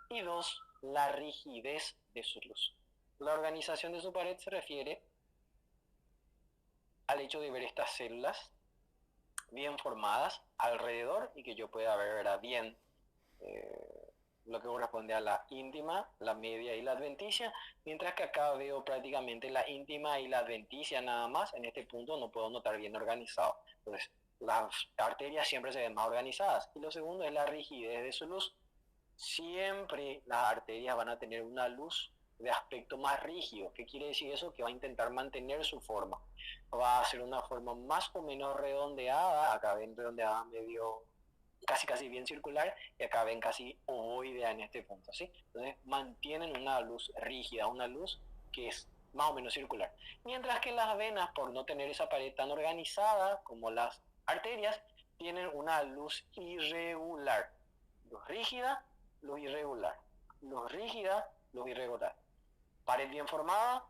y 2, la rigidez de su luz. La organización de su pared se refiere al hecho de ver estas células bien formadas alrededor y que yo pueda ver, ¿verdad?, bien lo que corresponde a la íntima, la media y la adventicia, mientras que acá veo prácticamente la íntima y la adventicia nada más. En este punto no puedo notar bien organizado. Entonces, las arterias siempre se ven más organizadas. Y lo segundo es la rigidez de su luz. Siempre las arterias van a tener una luz de aspecto más rígido. ¿Qué quiere decir eso? Que va a intentar mantener su forma. Va a ser una forma más o menos redondeada. Acá ven redondeada medio casi bien circular y acá ven casi ovoidea en este punto, ¿sí? Entonces mantienen una luz rígida, una luz que es más o menos circular. Mientras que las venas, por no tener esa pared tan organizada como las arterias, tienen una luz irregular. Luz rígida, luz irregular. Luz rígida, luz irregular. Pared bien formada,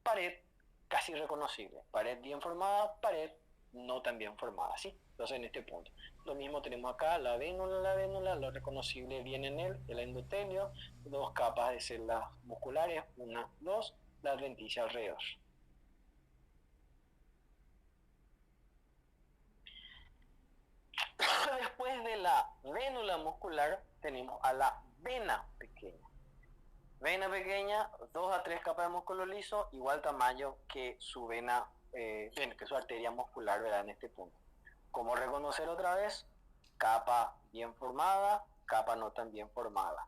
pared casi reconocible. Pared bien formada, pared no tan bien formada, ¿sí? Entonces en este punto. Lo mismo tenemos acá, la vénula, lo reconocible viene en él, el endotelio, dos capas de células musculares, una, dos, la adventicia alrededor. Después de la vénula muscular tenemos a la vena pequeña. Vena pequeña, 2 a 3 capas de músculo liso, igual tamaño que su vena, que su arteria muscular, ¿verdad? En este punto. ¿Cómo reconocer otra vez? Capa bien formada, capa no tan bien formada.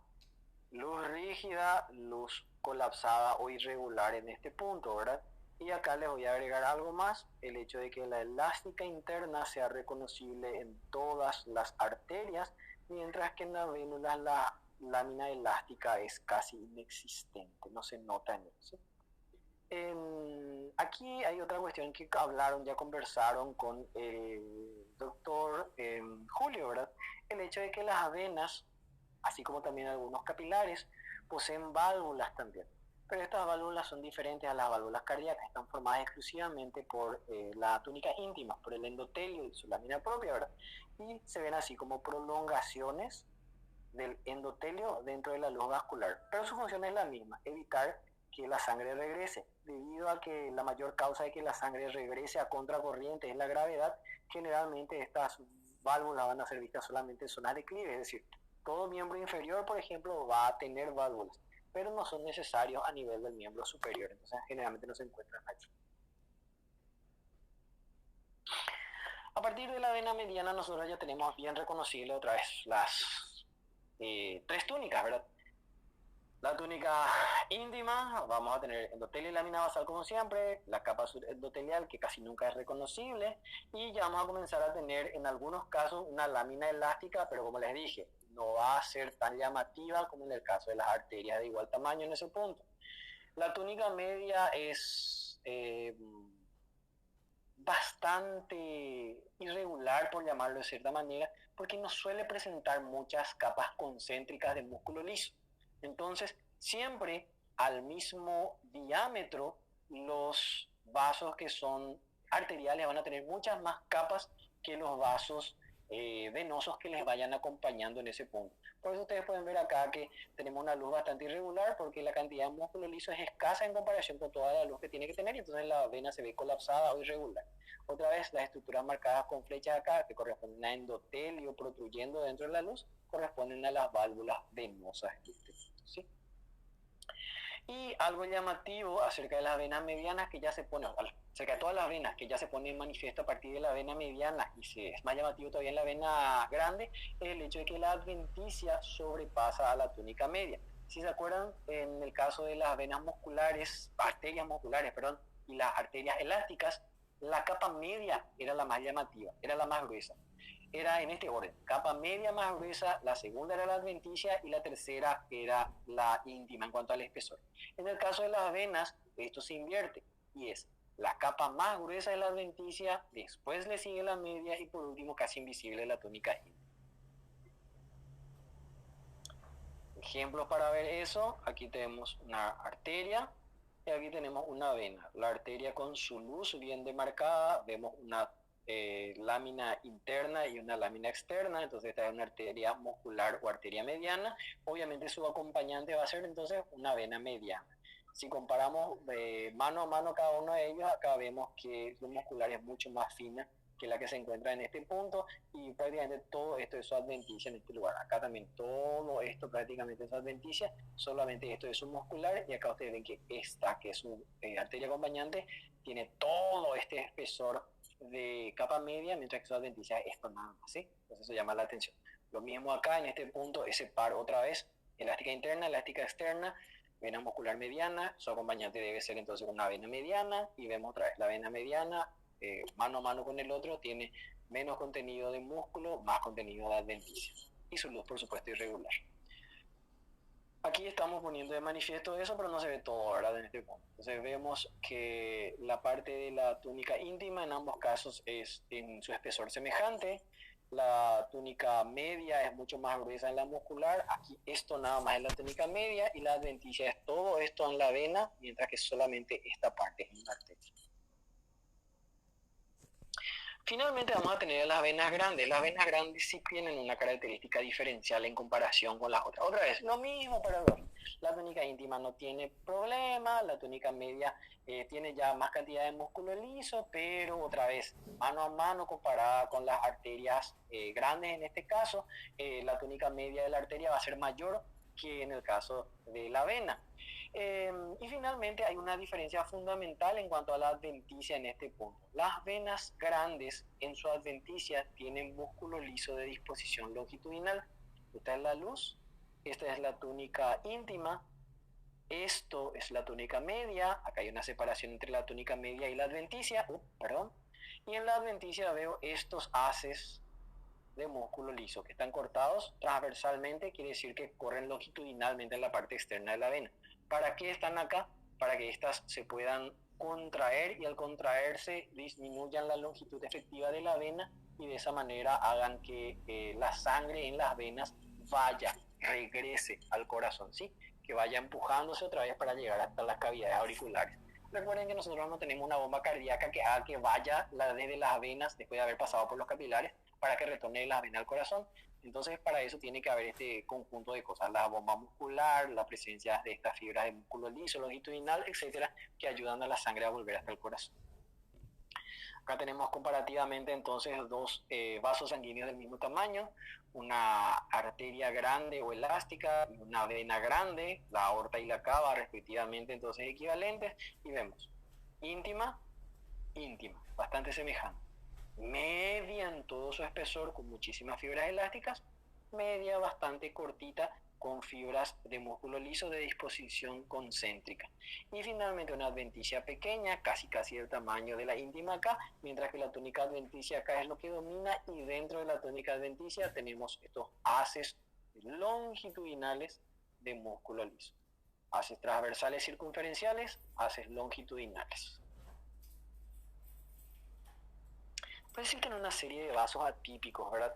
Luz rígida, luz colapsada o irregular en este punto, ¿verdad? Y acá les voy a agregar algo más, el hecho de que la elástica interna sea reconocible en todas las arterias, mientras que en las vénulas la lámina elástica es casi inexistente, no se nota en eso. Aquí hay otra cuestión que hablaron, ya conversaron con el doctor Julio, ¿verdad? El hecho de que las venas, así como también algunos capilares, poseen válvulas también. Pero estas válvulas son diferentes a las válvulas cardíacas, están formadas exclusivamente por la túnica íntima, por el endotelio y su lámina propia, ¿verdad? Y se ven así como prolongaciones del endotelio dentro de la luz vascular. Pero su función es la misma, evitar que la sangre regrese. Debido a que la mayor causa de que la sangre regrese a contracorriente es la gravedad, generalmente estas válvulas van a ser vistas solamente en zonas de declive, es decir, todo miembro inferior, por ejemplo, va a tener válvulas, pero no son necesarios a nivel del miembro superior, entonces generalmente no se encuentran allí. A partir de la vena mediana nosotros ya tenemos bien reconocible otra vez las tres túnicas, ¿verdad? La túnica íntima, vamos a tener endotelio y lámina basal como siempre, la capa subendotelial que casi nunca es reconocible, y ya vamos a comenzar a tener en algunos casos una lámina elástica, pero como les dije, no va a ser tan llamativa como en el caso de las arterias de igual tamaño en ese punto. La túnica media es bastante irregular, por llamarlo de cierta manera, porque no suele presentar muchas capas concéntricas de músculo liso. Entonces, siempre al mismo diámetro, los vasos que son arteriales van a tener muchas más capas que los vasos venosos que les vayan acompañando en ese punto. Por eso ustedes pueden ver acá que tenemos una luz bastante irregular porque la cantidad de músculo liso es escasa en comparación con toda la luz que tiene que tener, y entonces la vena se ve colapsada o irregular. Otra vez, las estructuras marcadas con flechas acá, que corresponden a endotelio protruyendo dentro de la luz, corresponden a las válvulas venosas. ¿Sí? Y algo llamativo acerca de las venas medianas que ya se pone, acerca de todas las venas que ya se ponen en manifiesto a partir de la vena mediana, y es más llamativo todavía en la vena grande, es el hecho de que la adventicia sobrepasa a la túnica media. Si se acuerdan, en el caso de las venas musculares, arterias musculares, perdón, y las arterias elásticas, la capa media era la más llamativa, era la más gruesa. Era en este orden: capa media más gruesa, la segunda era la adventicia y la tercera era la íntima en cuanto al espesor. En el caso de las venas, esto se invierte y es la capa más gruesa de la adventicia, después le sigue la media y por último casi invisible la túnica íntima. Ejemplos para ver eso: aquí tenemos una arteria y aquí tenemos una vena. La arteria con su luz bien demarcada, vemos una lámina interna y una lámina externa, entonces esta es una arteria muscular o arteria mediana. Obviamente su acompañante va a ser entonces una vena mediana. Si comparamos mano a mano cada uno de ellos, acá vemos que la muscular es mucho más fina que la que se encuentra en este punto, y prácticamente todo esto es su adventicia en este lugar. Acá también todo esto prácticamente es su adventicia, solamente esto es su muscular, y acá ustedes ven que esta, que es su arteria acompañante, tiene todo este espesor de capa media, mientras que su adventicia es esto nada más, ¿sí? Entonces eso llama la atención. Lo mismo acá en este punto, ese par otra vez, elástica interna, elástica externa, vena muscular mediana, su acompañante debe ser entonces una vena mediana, y vemos otra vez la vena mediana, mano a mano con el otro, tiene menos contenido de músculo, más contenido de adventicia, y su luz por supuesto irregular. Aquí estamos poniendo de manifiesto eso, pero no se ve todo, ¿verdad? En este punto. Entonces vemos que la parte de la túnica íntima en ambos casos es en su espesor semejante. La túnica media es mucho más gruesa en la muscular. Aquí esto nada más es la túnica media, y la adventicia es todo esto en la vena, mientras que solamente esta parte es en la arteria. Finalmente vamos a tener las venas grandes. Las venas grandes sí tienen una característica diferencial en comparación con las otras. Otra vez, lo mismo para ver. La túnica íntima no tiene problema, la túnica media tiene ya más cantidad de músculo liso, pero otra vez, mano a mano comparada con las arterias grandes en este caso, la túnica media de la arteria va a ser mayor que en el caso de la vena. Y finalmente hay una diferencia fundamental en cuanto a la adventicia en este punto. Las venas grandes en su adventicia tienen músculo liso de disposición longitudinal. Esta es la luz, esta es la túnica íntima, esto es la túnica media, acá hay una separación entre la túnica media y la adventicia, perdón, y en la adventicia veo estos haces de músculo liso que están cortados transversalmente, quiere decir que corren longitudinalmente en la parte externa de la vena. ¿Para qué están acá? Para que éstas se puedan contraer y al contraerse disminuyan la longitud efectiva de la vena y de esa manera hagan que la sangre en las venas vaya, regrese al corazón, ¿sí? Que vaya empujándose otra vez para llegar hasta las cavidades auriculares. Recuerden que nosotros no tenemos una bomba cardíaca que haga que vaya desde las venas después de haber pasado por los capilares para que retorne la vena al corazón. Entonces, para eso tiene que haber este conjunto de cosas, la bomba muscular, la presencia de estas fibras de músculo liso, longitudinal, etcétera, que ayudan a la sangre a volver hasta el corazón. Acá tenemos comparativamente entonces dos vasos sanguíneos del mismo tamaño, una arteria grande o elástica y una vena grande, la aorta y la cava respectivamente entonces equivalentes, y vemos íntima, íntima, bastante semejante. Media en todo su espesor con muchísimas fibras elásticas, media bastante cortita con fibras de músculo liso de disposición concéntrica. Y finalmente una adventicia pequeña, casi del tamaño de la íntima acá, mientras que la túnica adventicia acá es lo que domina y dentro de la túnica adventicia tenemos estos haces longitudinales de músculo liso. Haces transversales circunferenciales, haces longitudinales. Puede decir que en una serie de vasos atípicos, ¿verdad?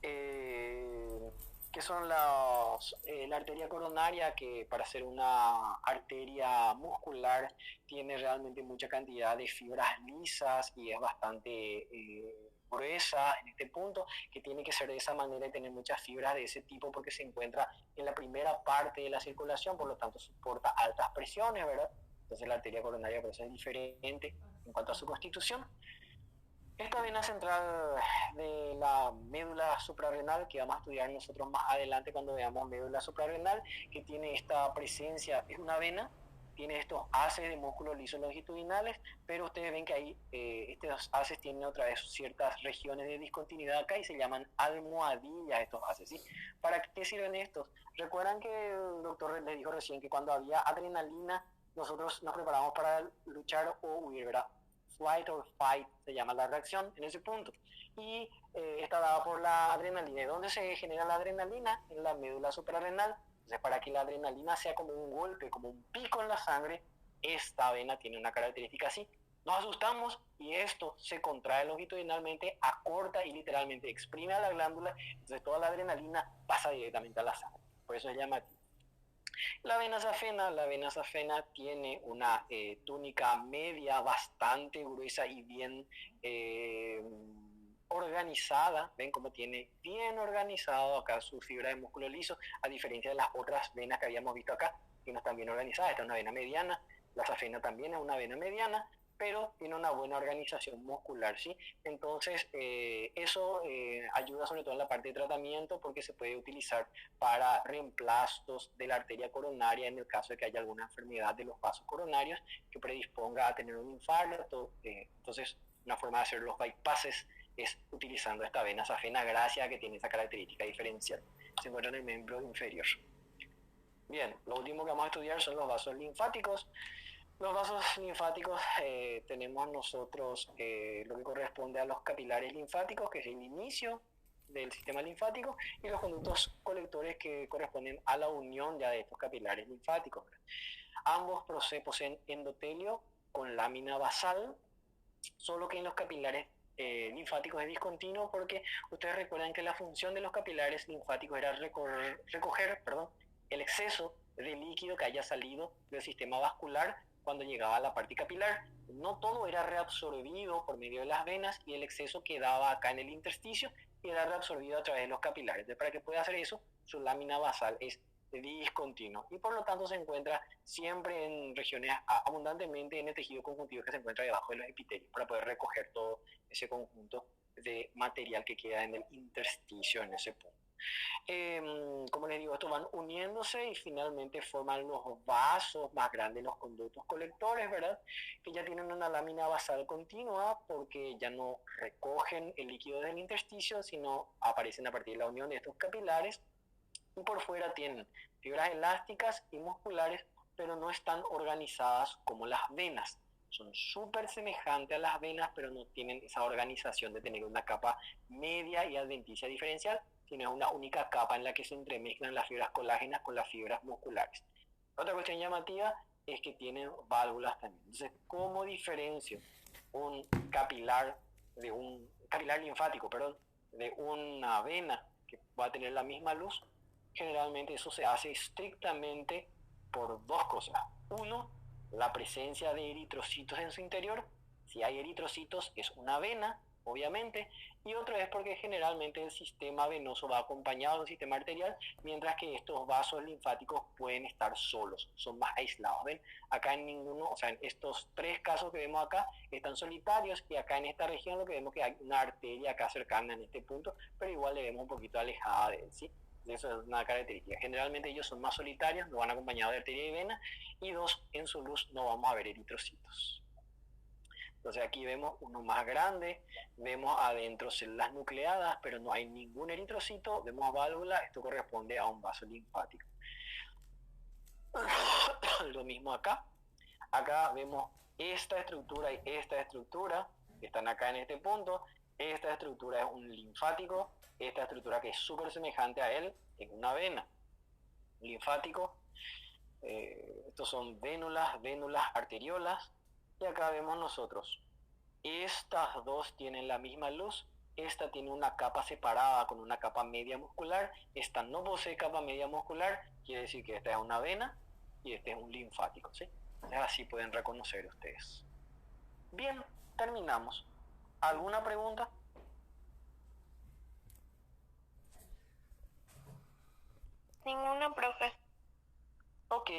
Que son la arteria coronaria, que para ser una arteria muscular tiene realmente mucha cantidad de fibras lisas y es bastante gruesa en este punto, que tiene que ser de esa manera y tener muchas fibras de ese tipo porque se encuentra en la primera parte de la circulación, por lo tanto soporta altas presiones, ¿verdad? Entonces la arteria coronaria por eso es diferente en cuanto a su constitución. Esta vena central de la médula suprarrenal, que vamos a estudiar nosotros más adelante cuando veamos médula suprarrenal, que tiene esta presencia, es una vena, tiene estos haces de músculos lisos longitudinales, pero ustedes ven que ahí estos haces tienen otra vez ciertas regiones de discontinuidad acá y se llaman almohadillas estos haces, ¿sí? ¿Para qué sirven estos? Recuerdan que el doctor les dijo recién que cuando había adrenalina nosotros nos preparamos para luchar o huir, ¿verdad? Flight or fight se llama la reacción en ese punto, y está dada por la adrenalina. ¿Y dónde se genera la adrenalina? En la médula suprarrenal. Entonces, para que la adrenalina sea como un golpe, como un pico en la sangre, esta vena tiene una característica así. Nos asustamos y esto se contrae longitudinalmente, acorta y literalmente exprime a la glándula, entonces toda la adrenalina pasa directamente a la sangre. Por eso es llamativo. La vena safena tiene una túnica media bastante gruesa y bien organizada. Ven cómo tiene bien organizado acá su fibra de músculo liso, a diferencia de las otras venas que habíamos visto acá, que no están bien organizadas. Esta es una vena mediana, la safena también es una vena mediana, pero tiene una buena organización muscular, ¿sí? Entonces, eso ayuda sobre todo en la parte de tratamiento porque se puede utilizar para reemplazos de la arteria coronaria en el caso de que haya alguna enfermedad de los vasos coronarios que predisponga a tener un infarto. Entonces, una forma de hacer los bypasses es utilizando esta vena safena gracias a que tiene esa característica diferencial. Se encuentra en el miembro inferior. Bien, lo último que vamos a estudiar son los vasos linfáticos. Los vasos linfáticos tenemos nosotros lo que corresponde a los capilares linfáticos, que es el inicio del sistema linfático, y los conductos colectores que corresponden a la unión ya de estos capilares linfáticos. Ambos poseen endotelio con lámina basal, solo que en los capilares linfáticos es discontinuo porque ustedes recuerdan que la función de los capilares linfáticos era recoger el exceso de líquido que haya salido del sistema vascular cuando llegaba a la parte capilar. No todo era reabsorbido por medio de las venas y el exceso quedaba acá en el intersticio y era reabsorbido a través de los capilares. Entonces, para que pueda hacer eso, su lámina basal es discontinua y por lo tanto se encuentra siempre en regiones abundantemente en el tejido conjuntivo que se encuentra debajo de los epitelios para poder recoger todo ese conjunto de material que queda en el intersticio en ese punto. Como les digo, estos van uniéndose y finalmente forman los vasos más grandes, los conductos colectores, ¿verdad? Que ya tienen una lámina basal continua porque ya no recogen el líquido del intersticio, sino aparecen a partir de la unión de estos capilares y por fuera tienen fibras elásticas y musculares, pero no están organizadas como las venas. Son súper semejantes a las venas, pero no tienen esa organización de tener una capa media y adventicia diferencial, sino es una única capa en la que se entremezclan las fibras colágenas con las fibras musculares. Otra cuestión llamativa es que tienen válvulas también. Entonces, ¿cómo diferencio un capilar linfático, perdón, de una vena que va a tener la misma luz? Generalmente eso se hace estrictamente por dos cosas. Uno, la presencia de eritrocitos en su interior. Si hay eritrocitos es una vena, obviamente, y otro es porque generalmente el sistema venoso va acompañado de un sistema arterial, mientras que estos vasos linfáticos pueden estar solos, son más aislados. ¿Ven? Acá en ninguno, o sea, en estos tres casos que vemos acá, están solitarios, y acá en esta región lo que vemos que hay una arteria acá cercana en este punto, pero igual le vemos un poquito alejada de él, ¿sí? Eso es una característica. Generalmente ellos son más solitarios, no van acompañados de arteria y vena, y dos, en su luz no vamos a ver eritrocitos. Entonces aquí vemos uno más grande, vemos adentro células nucleadas, pero no hay ningún eritrocito, vemos válvula, esto corresponde a un vaso linfático. Lo mismo acá, acá vemos esta estructura y esta estructura, que están acá en este punto. Esta estructura es un linfático, esta estructura que es súper semejante a él, es una vena. Linfático, estos son vénulas, arteriolas, y acá vemos nosotros. Estas dos tienen la misma luz, esta tiene una capa separada con una capa media muscular, esta no posee capa media muscular, quiere decir que esta es una vena y este es un linfático, ¿sí? Entonces así pueden reconocer ustedes. Bien, terminamos. ¿Alguna pregunta? Ninguna, profe. Ok,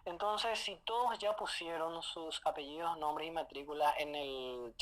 entonces si todos ya pusieron sus apellidos, nombres y matrículas en el